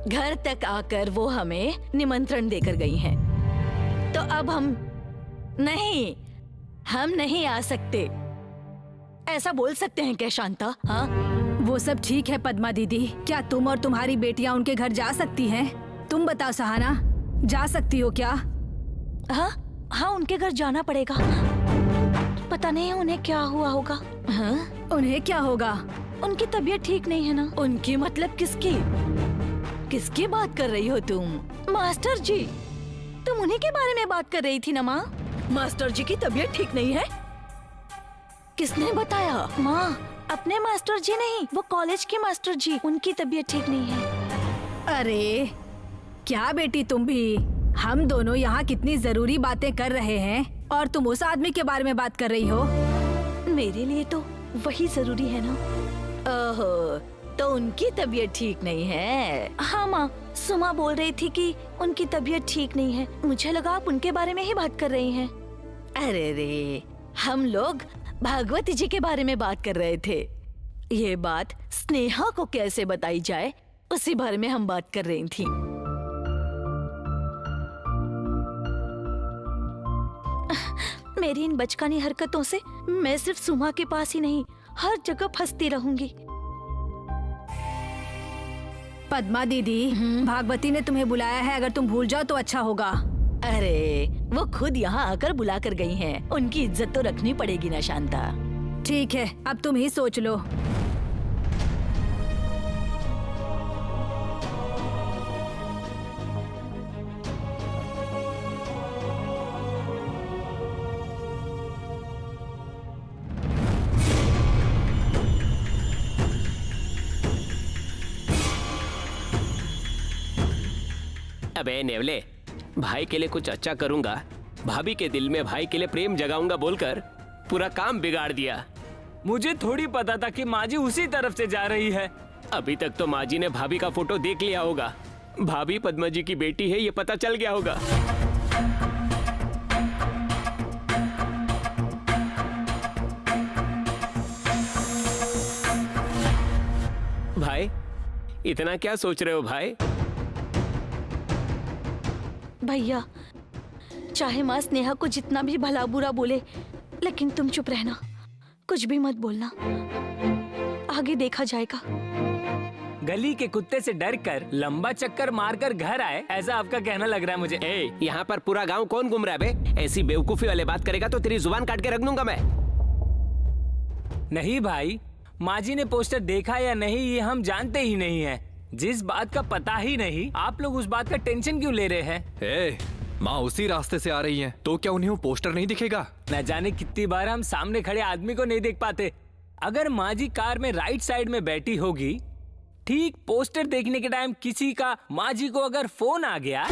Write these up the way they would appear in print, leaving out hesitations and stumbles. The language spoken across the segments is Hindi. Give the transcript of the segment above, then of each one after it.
घर तक आकर वो हमें निमंत्रण देकर गई हैं। तो अब हम नहीं आ सकते, ऐसा बोल सकते हैं क्या शांता? हाँ, वो सब ठीक है पद्मा दीदी, क्या तुम और तुम्हारी बेटियां उनके घर जा सकती हैं? तुम बताओ सहाना, जा सकती हो क्या? हाँ, उनके घर जाना पड़ेगा। पता नहीं उन्हें क्या हुआ होगा। हाँ? उन्हें क्या होगा? उनकी तबीयत ठीक नहीं है ना। उनकी मतलब किसकी बात कर रही हो तुम? मास्टर जी, तुम उन्हीं के बारे में बात कर रही थी ना माँ? मास्टर जी की तबीयत ठीक नहीं है? किसने बताया? माँ, अपने मास्टर जी नहीं, वो कॉलेज के मास्टर जी, उनकी तबीयत ठीक नहीं है। अरे क्या बेटी तुम भी, हम दोनों यहाँ कितनी जरूरी बातें कर रहे हैं और तुम उस आदमी के बारे में बात कर रही हो। मेरे लिए तो वही जरूरी है ना। ओहो, तो उनकी तबीयत ठीक नहीं है? हाँ माँ, सुमा बोल रही थी कि उनकी तबीयत ठीक नहीं है। मुझे लगा आप उनके बारे में ही बात कर रही हैं। अरे रे, हम लोग भागवती जी के बारे में बात कर रहे थे। ये बात स्नेहा को कैसे बताई जाए, उसी बारे में हम बात कर रही थी। मेरी इन बचकानी हरकतों से मैं सिर्फ सुमा के पास ही नहीं, हर जगह फंसती रहूंगी। पद्मा दीदी, भागवती ने तुम्हें बुलाया है, अगर तुम भूल जाओ तो अच्छा होगा। अरे वो खुद यहाँ आकर बुला कर गई हैं, उनकी इज्जत तो रखनी पड़ेगी ना शांता। ठीक है, अब तुम ही सोच लो। अबे नेवले, भाई के लिए कुछ अच्छा करूंगा, भाभी के दिल में भाई के लिए प्रेम जगाऊंगा बोलकर पूरा काम बिगाड़ दिया। मुझे थोड़ी पता था कि माँ जी उसी तरफ से जा रही है। अभी तक तो माँ जी ने भाभी का फोटो देख लिया होगा। भाभी पद्मा जी की बेटी है, ये पता चल गया होगा। भाई, इतना क्या सोच रहे हो भाई? भैया, चाहे माँ स्नेहा को जितना भी भला बुरा बोले, लेकिन तुम चुप रहना, कुछ भी मत बोलना, आगे देखा जाएगा। गली के कुत्ते से डरकर लंबा चक्कर मारकर घर आए, ऐसा आपका कहना लग रहा है मुझे। यहाँ पर पूरा गांव कौन घूम रहा है बे? ऐसी बेवकूफी वाले बात करेगा तो तेरी जुबान काट के रख दूंगा मैं। नहीं भाई, माँ जी ने पोस्टर देखा या नहीं ये हम जानते ही नहीं है। जिस बात का पता ही नहीं, आप लोग उस बात का टेंशन क्यों ले रहे हैं? माँ उसी रास्ते से आ रही हैं, तो क्या उन्हें वो पोस्टर नहीं दिखेगा? न जाने कितनी बार हम सामने खड़े आदमी को नहीं देख पाते। अगर माँ जी कार में राइट साइड में बैठी होगी, ठीक पोस्टर देखने के टाइम किसी का माँ जी को अगर फोन आ गया,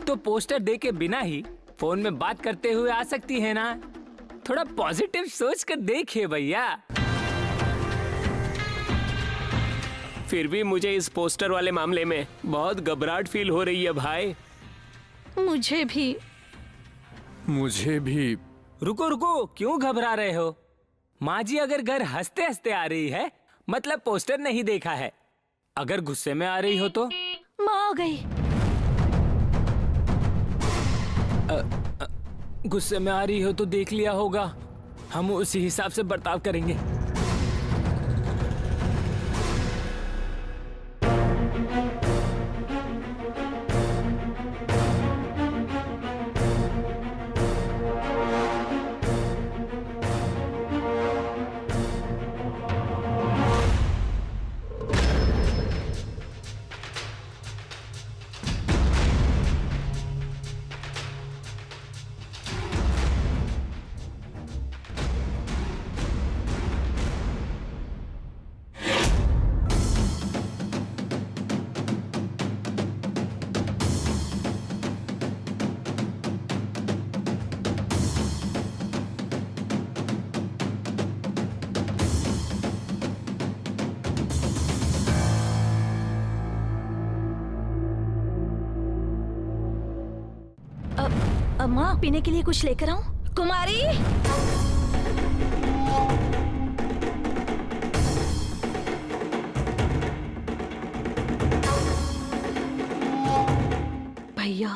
तो पोस्टर देखे बिना ही फोन में बात करते हुए आ सकती है ना। थोड़ा पॉजिटिव सोच कर देखिए भैया। फिर भी मुझे इस पोस्टर वाले मामले में बहुत घबराहट फील हो रही है भाई। मुझे भी। रुको रुको, क्यों घबरा रहे हो? माँ जी अगर घर हंसते हंसते आ रही है, मतलब पोस्टर नहीं देखा है। अगर गुस्से में आ रही हो तो? माँ आ गई। गुस्से में आ रही हो तो देख लिया होगा, हम उसी हिसाब से बर्ताव करेंगे। माँ, पीने के लिए कुछ लेकर आऊं? कुमारी, भैया,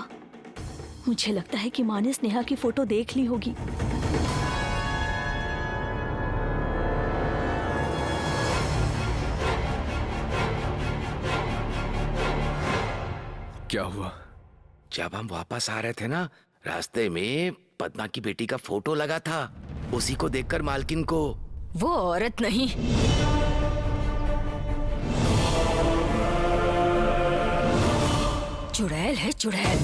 मुझे लगता है कि माँ ने स्नेहा की फोटो देख ली होगी। क्या हुआ? जब हम वापस आ रहे थे ना, रास्ते में पद्मा की बेटी का फोटो लगा था। उसी को देखकर मालकिन को वो औरत नहीं, चुड़ैल है, चुड़ैल।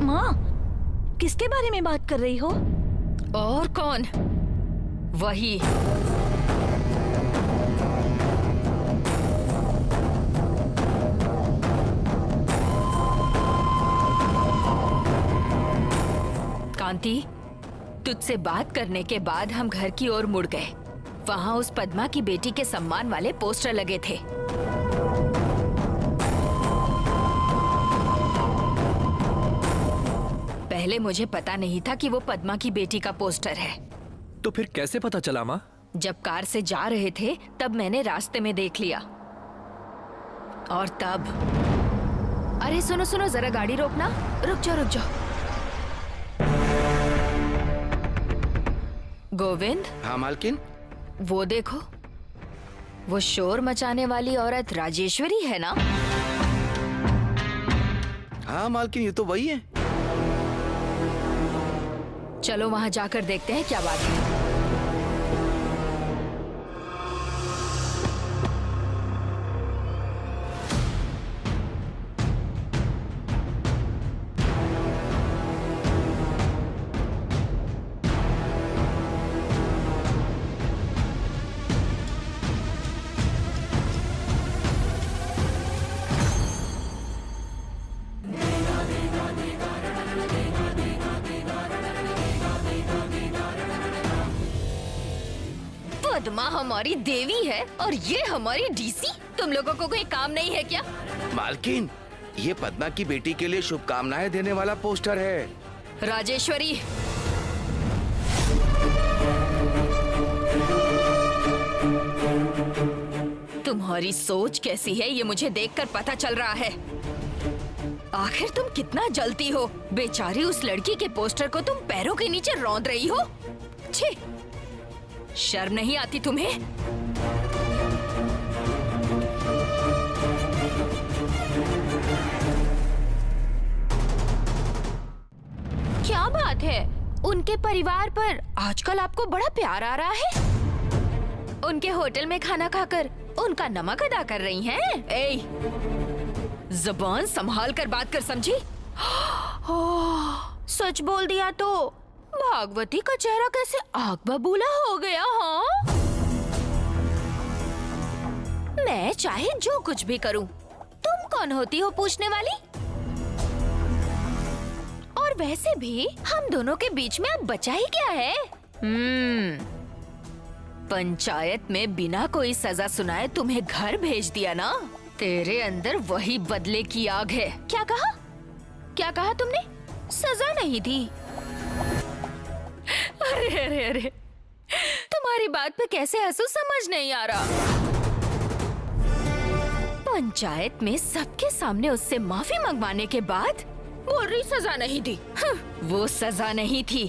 माँ, किसके बारे में बात कर रही हो? और कौन? वही कांति, तुझसे बात करने के बाद हम घर की ओर मुड़ गए। वहां उस पद्मा की बेटी के सम्मान वाले पोस्टर लगे थे। पहले मुझे पता नहीं था कि वो पद्मा की बेटी का पोस्टर है। तो फिर कैसे पता चला माँ? जब कार से जा रहे थे तब मैंने रास्ते में देख लिया। और तब, अरे सुनो सुनो, जरा गाड़ी रोकना। रुक जाओ रुक जाओ। गोविंद। हाँ मालकिन। वो देखो, वो शोर मचाने वाली औरत राजेश्वरी है ना? हाँ मालकिन, ये तो वही है। चलो वहां जाकर देखते हैं क्या बात है। पद्मा हमारी देवी है और ये हमारी डीसी। तुम लोगों को कोई काम नहीं है क्या? मालकिन, ये पद्मा की बेटी के लिए शुभकामनाएं देने वाला पोस्टर है। राजेश्वरी, तुम्हारी सोच कैसी है ये मुझे देखकर पता चल रहा है। आखिर तुम कितना जलती हो। बेचारी उस लड़की के पोस्टर को तुम पैरों के नीचे रौंद रही हो। छी, शर्म नहीं आती तुम्हें? क्या बात है, उनके परिवार पर आजकल आपको बड़ा प्यार आ रहा है। उनके होटल में खाना खाकर उनका नमक अदा कर रही हैं? ए, ज़ुबान संभाल कर बात कर, समझी? सच बोल दिया तो भागवती का चेहरा कैसे आग बबूला हो गया? हाँ, मैं चाहे जो कुछ भी करूं, तुम कौन होती हो पूछने वाली? और वैसे भी हम दोनों के बीच में अब बचा ही क्या है? पंचायत में बिना कोई सजा सुनाए तुम्हें घर भेज दिया ना। तेरे अंदर वही बदले की आग है। क्या कहा? क्या कहा तुमने? सजा नहीं दी? अरे अरे अरे, तुम्हारी बात पे कैसे हंसू समझ नहीं आ रहा। पंचायत में सबके सामने उससे माफी मंगवाने के बाद बोल रही सजा नहीं दी। वो सजा नहीं थी।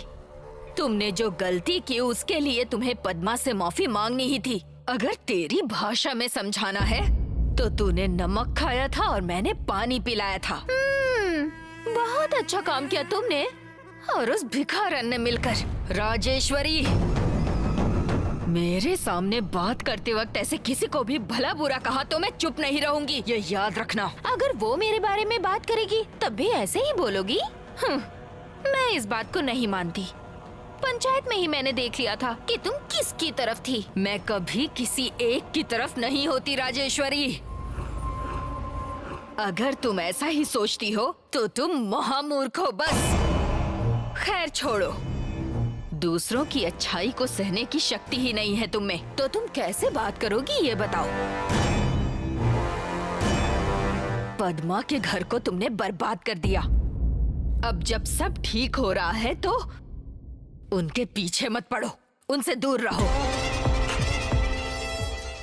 तुमने जो गलती की उसके लिए तुम्हें पद्मा से माफी मांगनी ही थी। अगर तेरी भाषा में समझाना है तो तूने नमक खाया था और मैंने पानी पिलाया था। बहुत अच्छा काम किया तुमने और उस भिखारन ने मिलकर। राजेश्वरी, मेरे सामने बात करते वक्त ऐसे किसी को भी भला बुरा कहा तो मैं चुप नहीं रहूंगी, ये याद रखना। अगर वो मेरे बारे में बात करेगी तब भी ऐसे ही बोलोगी? मैं इस बात को नहीं मानती। पंचायत में ही मैंने देख लिया था कि तुम किसकी तरफ थी। मैं कभी किसी एक की तरफ नहीं होती राजेश्वरी। अगर तुम ऐसा ही सोचती हो तो तुम महामूर्ख हो बस। खैर छोड़ो, दूसरों की अच्छाई को सहने की शक्ति ही नहीं है तुम में, तो तुम कैसे बात करोगी ये बताओ। पद्मा के घर को तुमने बर्बाद कर दिया। अब जब सब ठीक हो रहा है तो उनके पीछे मत पड़ो, उनसे दूर रहो।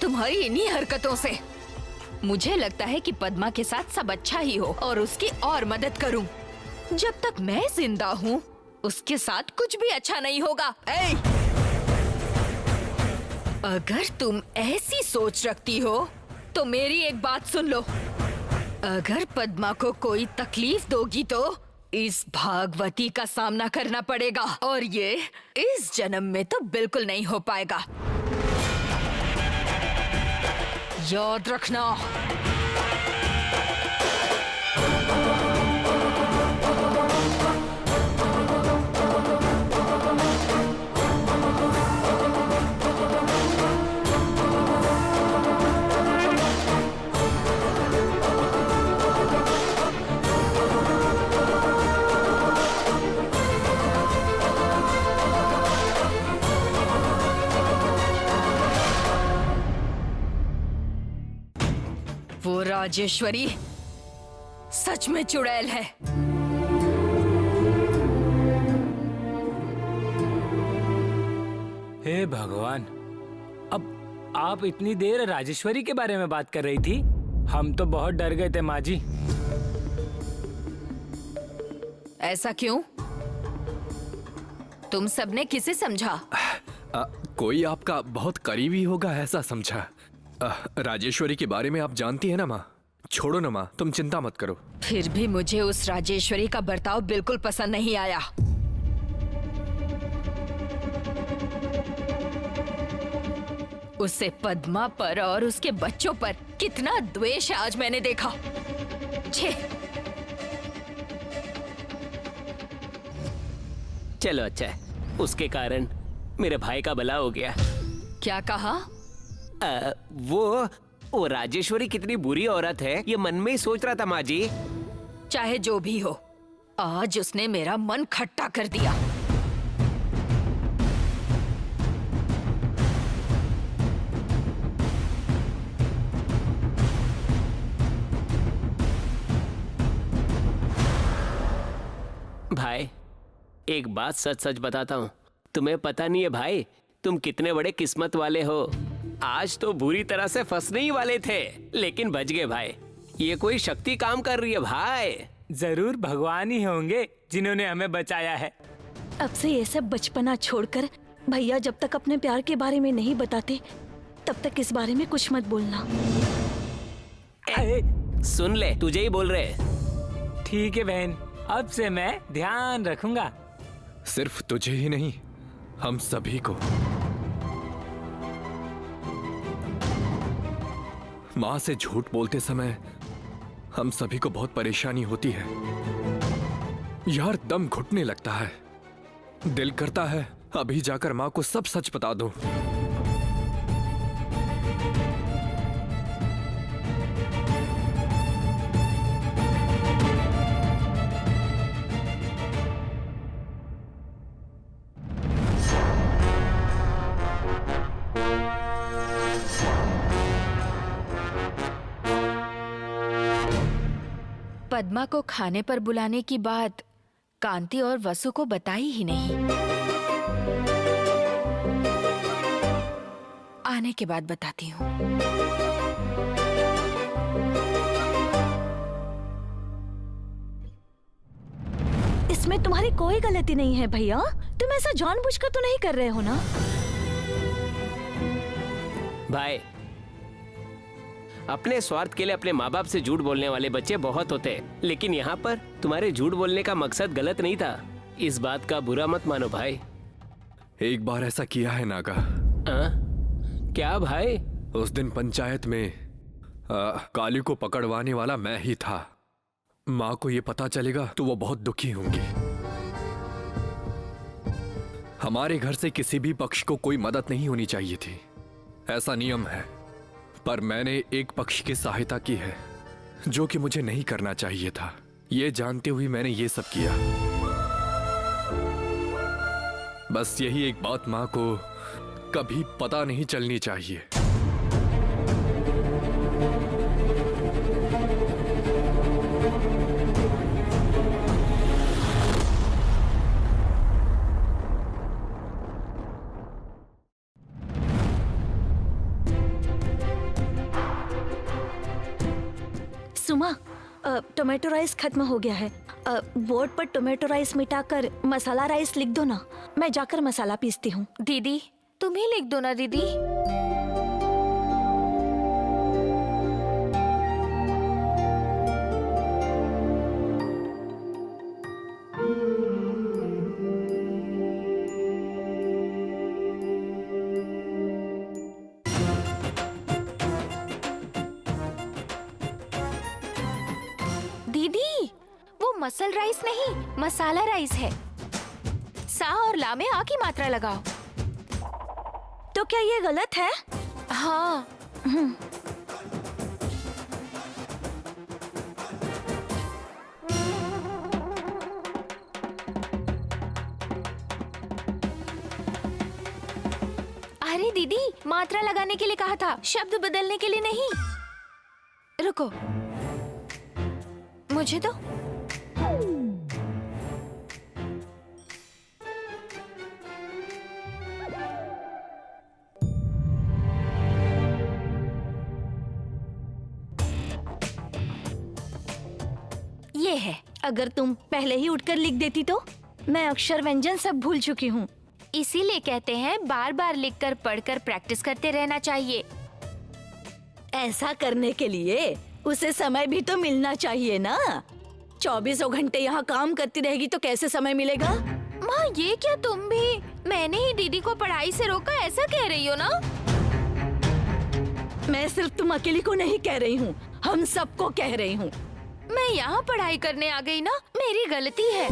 तुम्हारी इन्हीं हरकतों से मुझे लगता है कि पद्मा के साथ सब अच्छा ही हो और उसकी और मदद करूं। जब तक मैं जिंदा हूं उसके साथ कुछ भी अच्छा नहीं होगा। अगर तुम ऐसी सोच रखती हो तो मेरी एक बात सुन लो। अगर पद्मा को कोई तकलीफ दोगी तो इस भागवती का सामना करना पड़ेगा, और ये इस जन्म में तो बिल्कुल नहीं हो पाएगा। याद रखना। वो राजेश्वरी सच में चुड़ैल है। हे भगवान, अब आप इतनी देर राजेश्वरी के बारे में बात कर रही थी, हम तो बहुत डर गए थे माँ जी। ऐसा क्यों? तुम सबने किसे समझा? कोई आपका बहुत करीबी होगा ऐसा समझा। राजेश्वरी के बारे में आप जानती है ना माँ। छोड़ो ना माँ, तुम चिंता मत करो। फिर भी मुझे उस राजेश्वरी का बर्ताव बिल्कुल पसंद नहीं आया। उसे पद्मा पर और उसके बच्चों पर कितना द्वेष है आज मैंने देखा। छे। चलो अच्छा है, उसके कारण मेरे भाई का भला हो गया। क्या कहा? वो राजेश्वरी कितनी बुरी औरत है ये मन में ही सोच रहा था माँ जी। चाहे जो भी हो, आज उसने मेरा मन खट्टा कर दिया। भाई एक बात सच सच बताता हूँ, तुम्हें पता नहीं है भाई, तुम कितने बड़े किस्मत वाले हो। आज तो बुरी तरह से फंसने ही वाले थे, लेकिन बच गए भाई। ये कोई शक्ति काम कर रही है भाई। जरूर भगवान ही होंगे जिन्होंने हमें बचाया है। अब से ये सब बचपना छोड़कर भैया जब तक अपने प्यार के बारे में नहीं बताते तब तक इस बारे में कुछ मत बोलना। सुन ले, तुझे ही बोल रहे। ठीक है बहन, अब से मैं ध्यान रखूंगा। सिर्फ तुझे ही नहीं, हम सभी को। माँ से झूठ बोलते समय हम सभी को बहुत परेशानी होती है यार। दम घुटने लगता है, दिल करता है अभी जाकर माँ को सब सच बता दूं। पद्मा को खाने पर बुलाने की बात कांति और वसु को बताई ही नहीं। आने के बाद बताती हूँ। इसमें तुम्हारी कोई गलती नहीं है भैया। तुम ऐसा जानबूझकर तो नहीं कर रहे हो ना? भाई अपने स्वार्थ के लिए अपने माँ बाप से झूठ बोलने वाले बच्चे बहुत होते हैं, लेकिन यहाँ पर तुम्हारे झूठ बोलने का मकसद गलत नहीं था। इस बात का बुरा मत मानो भाई। एक बार ऐसा किया है नागा। क्या भाई? उस दिन पंचायत में काली को पकड़वाने वाला मैं ही था। माँ को ये पता चलेगा तो वो बहुत दुखी होंगी। हमारे घर से किसी भी पक्ष को कोई मदद नहीं होनी चाहिए थी, ऐसा नियम है। पर मैंने एक पक्ष की सहायता की है जो कि मुझे नहीं करना चाहिए था। ये जानते हुए मैंने ये सब किया। बस यही एक बात माँ को कभी पता नहीं चलनी चाहिए। सुमा, टोमेटो राइस खत्म हो गया है। बोर्ड पर टोमेटो राइस मिटाकर मसाला राइस लिख दो ना। मैं जाकर मसाला पीसती हूँ। दीदी तुम ही लिख दो ना दीदी। दीदी वो मसल राइस नहीं, मसाला राइस है। सा और ला में आ की मात्रा लगाओ। तो क्या ये गलत है? हाँ। अरे दीदी मात्रा लगाने के लिए कहा था, शब्द बदलने के लिए नहीं। रुको, मुझे तो ये है। अगर तुम पहले ही उठकर लिख देती तो मैं अक्षर व्यंजन सब भूल चुकी हूँ। इसीलिए कहते हैं बार बार लिखकर पढ़कर प्रैक्टिस करते रहना चाहिए। ऐसा करने के लिए उसे समय भी तो मिलना चाहिए ना। 24 घंटे यहाँ काम करती रहेगी तो कैसे समय मिलेगा? माँ ये क्या तुम भी? मैंने ही दीदी को पढ़ाई से रोका, ऐसा कह रही हो ना? मैं सिर्फ तुम अकेली को नहीं कह रही हूँ, हम सबको कह रही हूँ। मैं यहाँ पढ़ाई करने आ गई ना, मेरी गलती है।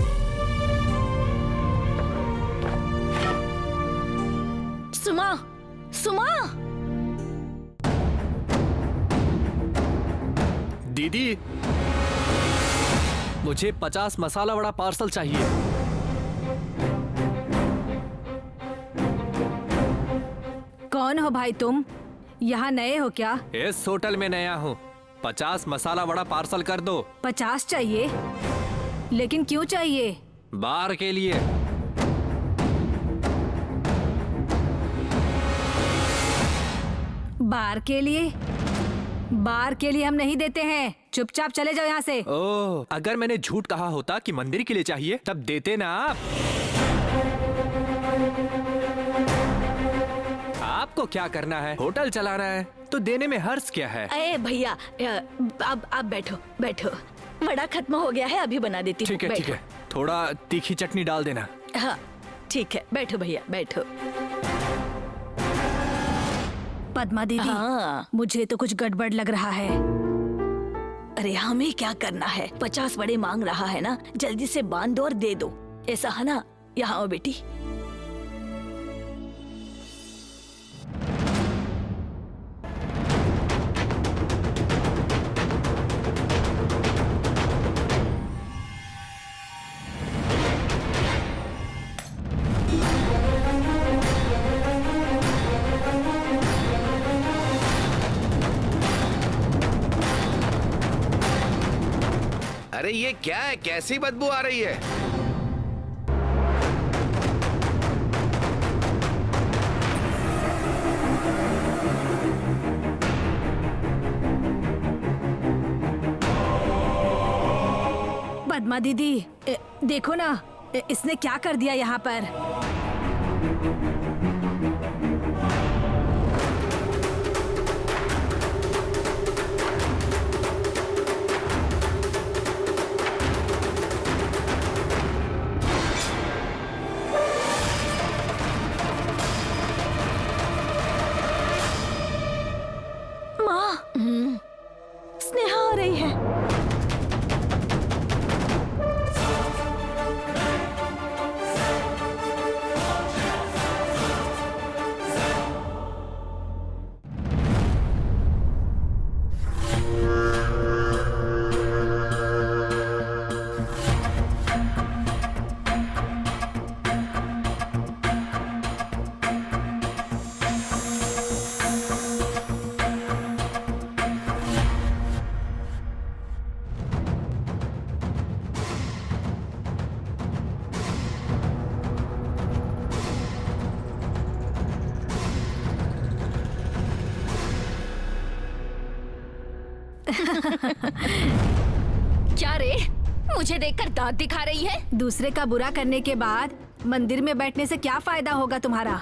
सुमा, सुमा! दीदी, मुझे 50 मसाला वड़ा पार्सल चाहिए। कौन हो भाई तुम? यहाँ नए हो क्या? इस होटल में नया हूँ। 50 मसाला वड़ा पार्सल कर दो। 50 चाहिए? लेकिन क्यों चाहिए? बार के लिए। बार के लिए? बार के लिए हम नहीं देते हैं, चुपचाप चले जाओ यहाँ से। ओह, अगर मैंने झूठ कहा होता कि मंदिर के लिए चाहिए तब देते ना आप। आपको क्या करना है? होटल चलाना है तो देने में हर्ज क्या है? अरे भैया, अब आप बैठो बैठो। वड़ा खत्म हो गया है, अभी बना देती हूँ। ठीक है ठीक है, थोड़ा तीखी चटनी डाल देना। हाँ ठीक है, बैठो भैया बैठो। पद्मा दीदी, हाँ। मुझे तो कुछ गड़बड़ लग रहा है। अरे हमें क्या करना है? 50 वड़े मांग रहा है ना, जल्दी से बांध दो और दे दो। ऐसा है ना? यहाँ आओ बेटी। अरे ये क्या है? कैसी बदबू आ रही है? पद्मा दीदी, देखो ना, इसने क्या कर दिया यहाँ पर। स्नेहा आ रही है। क्या रे, मुझे देखकर दांत दिखा रही है? दूसरे का बुरा करने के बाद मंदिर में बैठने से क्या फायदा होगा तुम्हारा?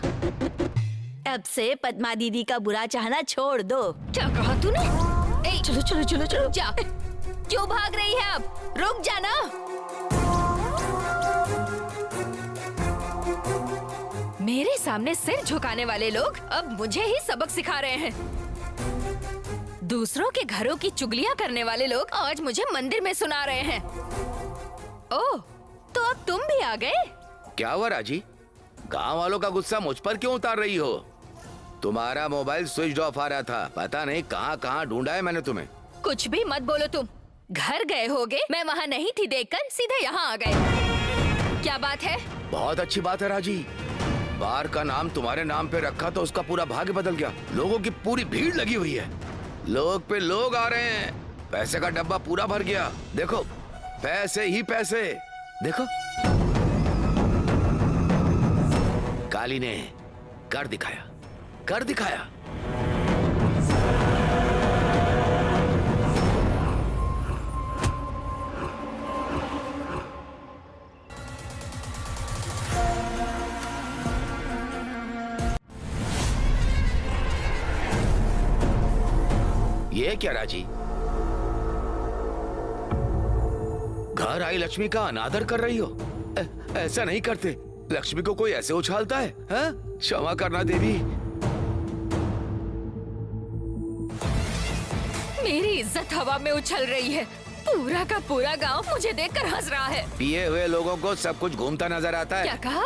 अब से पद्मा दीदी का बुरा चाहना छोड़ दो। क्या कहा तूने? ए, चलो चलो चलो चलो, जा। क्यों भाग रही है अब? रुक जाना। मेरे सामने सिर झुकाने वाले लोग अब मुझे ही सबक सिखा रहे हैं। दूसरों के घरों की चुगलियां करने वाले लोग आज मुझे मंदिर में सुना रहे हैं। ओह, तो अब तुम भी आ गए? क्या हुआ राजी? गांव वालों का गुस्सा मुझ पर क्यों उतार रही हो? तुम्हारा मोबाइल स्विच ऑफ आ रहा था, पता नहीं कहां कहां ढूंढा है मैंने तुम्हें। कुछ भी मत बोलो तुम। घर गए होगे, मैं वहाँ नहीं थी देखकर सीधे यहाँ आ गए। क्या बात है? बहुत अच्छी बात है राजी। बार का नाम तुम्हारे नाम पे रखा तो उसका पूरा भाग्य बदल गया। लोगों की पूरी भीड़ लगी हुई है, लोग पे लोग आ रहे हैं, पैसे का डब्बा पूरा भर गया। देखो, पैसे ही पैसे। देखो, काली ने कर दिखाया, कर दिखाया। ये क्या राजी? घर आई लक्ष्मी का अनादर कर रही हो? ऐसा नहीं करते। लक्ष्मी को कोई ऐसे उछालता है? क्षमा करना देवी। मेरी इज्जत हवा में उछल रही है। पूरा का पूरा गांव मुझे देखकर हंस रहा है। पिए हुए लोगों को सब कुछ घूमता नजर आता है। क्या कहा?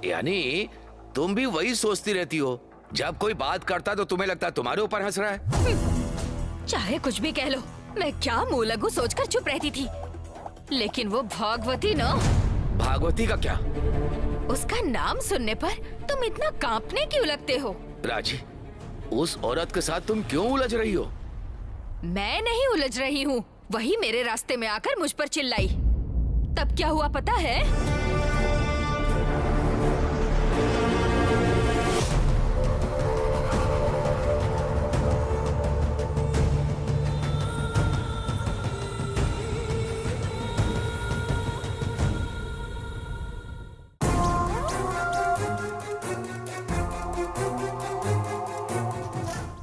यानी तुम भी वही सोचती रहती हो, जब कोई बात करता तो तुम्हें लगता तुम्हारे ऊपर हंस रहा है। चाहे कुछ भी कह लो, मैं क्या मुंह लगू सोचकर चुप रहती थी। लेकिन वो भागवती ना। भागवती का क्या? उसका नाम सुनने पर तुम इतना कांपने क्यों लगते हो? राजी, उस औरत के साथ तुम क्यों उलझ रही हो? मैं नहीं उलझ रही हूँ, वही मेरे रास्ते में आकर मुझ पर चिल्लाई। तब क्या हुआ पता है?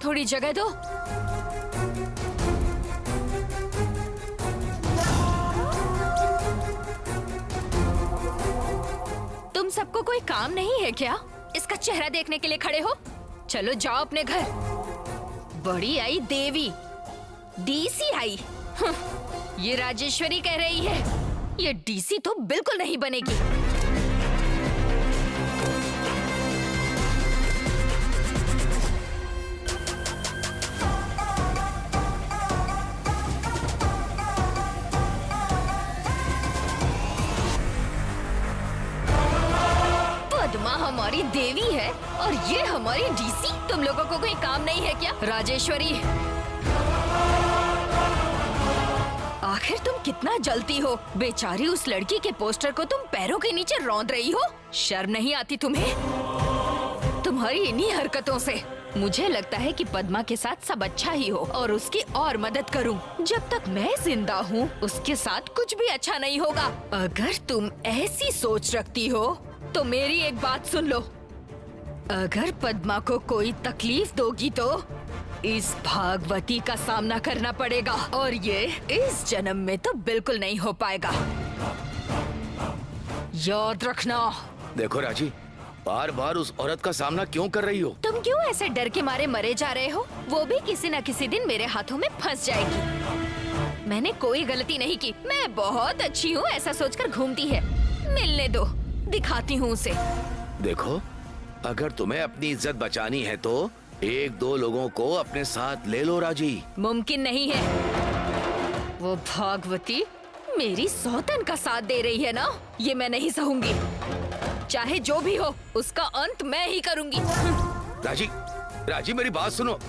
थोड़ी जगह दो। तुम सबको कोई काम नहीं है क्या? इसका चेहरा देखने के लिए खड़े हो? चलो जाओ अपने घर। बड़ी आई देवी, डीसी आई। ये राजेश्वरी कह रही है, ये डीसी तो बिल्कुल नहीं बनेगी। पद्मा हमारी देवी है और ये हमारी डीसी। तुम लोगों को कोई काम नहीं है क्या? राजेश्वरी, आखिर तुम कितना जलती हो? बेचारी उस लड़की के पोस्टर को तुम पैरों के नीचे रौंद रही हो। शर्म नहीं आती तुम्हें? तुम्हारी इन्हीं हरकतों से मुझे लगता है कि पद्मा के साथ सब अच्छा ही हो और उसकी और मदद करूं। जब तक मैं जिंदा हूं, उसके साथ कुछ भी अच्छा नहीं होगा। अगर तुम ऐसी सोच रखती हो तो मेरी एक बात सुन लो। अगर पद्मा को कोई तकलीफ दोगी तो इस भागवती का सामना करना पड़ेगा, और ये इस जन्म में तो बिल्कुल नहीं हो पाएगा। याद रखना। देखो राजी, बार बार उस औरत का सामना क्यों कर रही हो? तुम क्यों ऐसे डर के मारे मरे जा रहे हो? वो भी किसी न किसी दिन मेरे हाथों में फंस जाएगी। मैंने कोई गलती नहीं की, मैं बहुत अच्छी हूँ ऐसा सोचकर घूमती है। मिलने दो, दिखाती हूँ उसे। देखो, अगर तुम्हें अपनी इज्जत बचानी है तो एक दो लोगों को अपने साथ ले लो राजी। मुमकिन नहीं है। वो भागवती मेरी सौतन का साथ दे रही है ना, ये मैं नहीं सहूंगी। चाहे जो भी हो, उसका अंत मैं ही करूंगी। राजी, राजी मेरी बात सुनो।